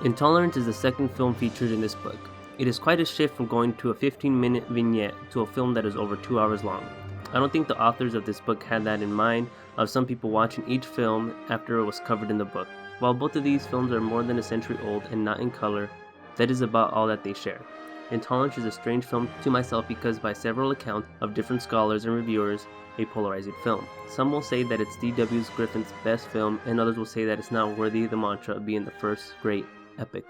Intolerance is the second film featured in this book. It is quite a shift from going to a 15-minute vignette to a film that is over 2 hours long. I don't think the authors of this book had that in mind of some people watching each film after it was covered in the book. While both of these films are more than a century old and not in color, that is about all that they share. Intolerance is a strange film to myself because by several accounts of different scholars and reviewers, a polarizing film. Some will say that it's D.W. Griffith's best film, and others will say that it's not worthy of the mantra of being the first great epic.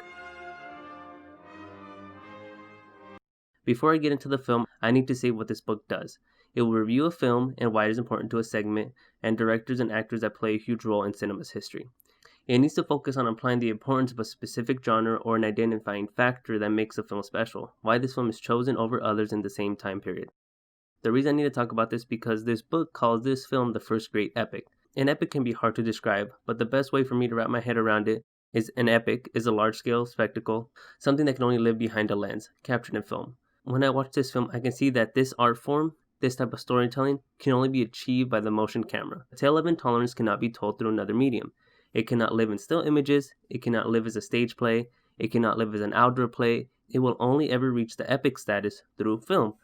Before I get into the film, I need to say what this book does. It will review a film and why it is important to a segment, and directors and actors that play a huge role in cinema's history. It needs to focus on applying the importance of a specific genre or an identifying factor that makes a film special, why this film is chosen over others in the same time period. The reason I need to talk about this is because this book calls this film the first great epic. An epic can be hard to describe, but the best way for me to wrap my head around it is an epic is a large-scale spectacle, something that can only live behind a lens, captured in film. When I watch this film, I can see that this art form, this type of storytelling, can only be achieved by the motion camera. The tale of Intolerance cannot be told through another medium. It cannot live in still images, it cannot live as a stage play, it cannot live as an outdoor play, it will only ever reach the epic status through film.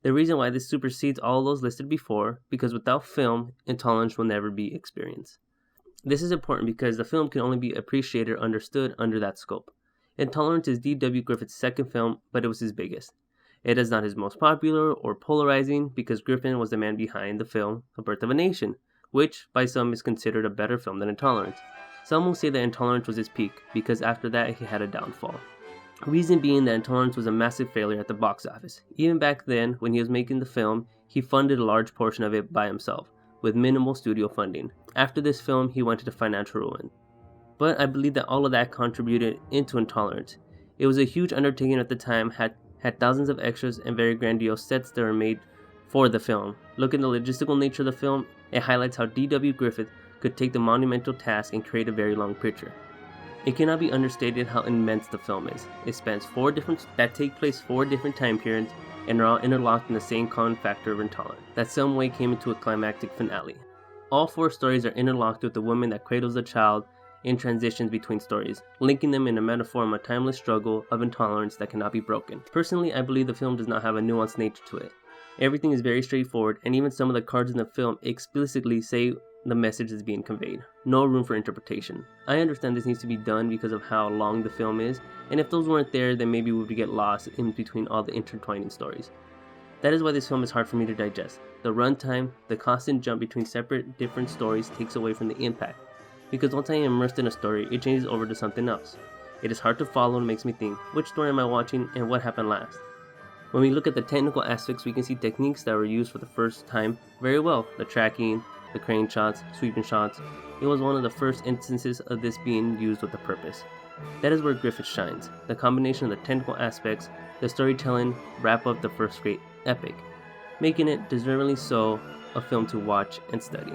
The reason why this supersedes all those listed before, because without film, Intolerance will never be experienced. This is important because the film can only be appreciated or understood under that scope. Intolerance is D.W. Griffith's second film, but it was his biggest. It is not his most popular or polarizing because Griffith was the man behind the film A Birth of a Nation, which by some is considered a better film than Intolerance. Some will say that Intolerance was his peak because after that he had a downfall. Reason being that Intolerance was a massive failure at the box office. Even back then, when he was making the film, he funded a large portion of it by himself, with minimal studio funding. After this film, he went into financial ruin. But I believe that all of that contributed into Intolerance. It was a huge undertaking at the time, had thousands of extras and very grandiose sets that were made for the film. Look at the logistical nature of the film, it highlights how D.W. Griffith could take the monumental task and create a very long picture. It cannot be understated how immense the film is. It spans four different time periods and are all interlocked in the same common factor of Intolerance, that some way came into a climactic finale. All four stories are interlocked with the woman that cradles the child in transitions between stories, linking them in a metaphor of a timeless struggle of intolerance that cannot be broken. Personally, I believe the film does not have a nuanced nature to it. Everything is very straightforward, and even some of the cards in the film explicitly say the message is being conveyed. No room for interpretation. I understand this needs to be done because of how long the film is, and if those weren't there, then maybe we would get lost in between all the intertwining stories. That is why this film is hard for me to digest. The runtime, the constant jump between separate different stories takes away from the impact. Because once I am immersed in a story, it changes over to something else. It is hard to follow and makes me think, which story am I watching and what happened last? When we look at the technical aspects, we can see techniques that were used for the first time very well. The tracking, the crane shots, sweeping shots. It was one of the first instances of this being used with a purpose. That is where Griffith shines. The combination of the technical aspects, the storytelling, wrap up the first great epic, making it deservedly so a film to watch and study.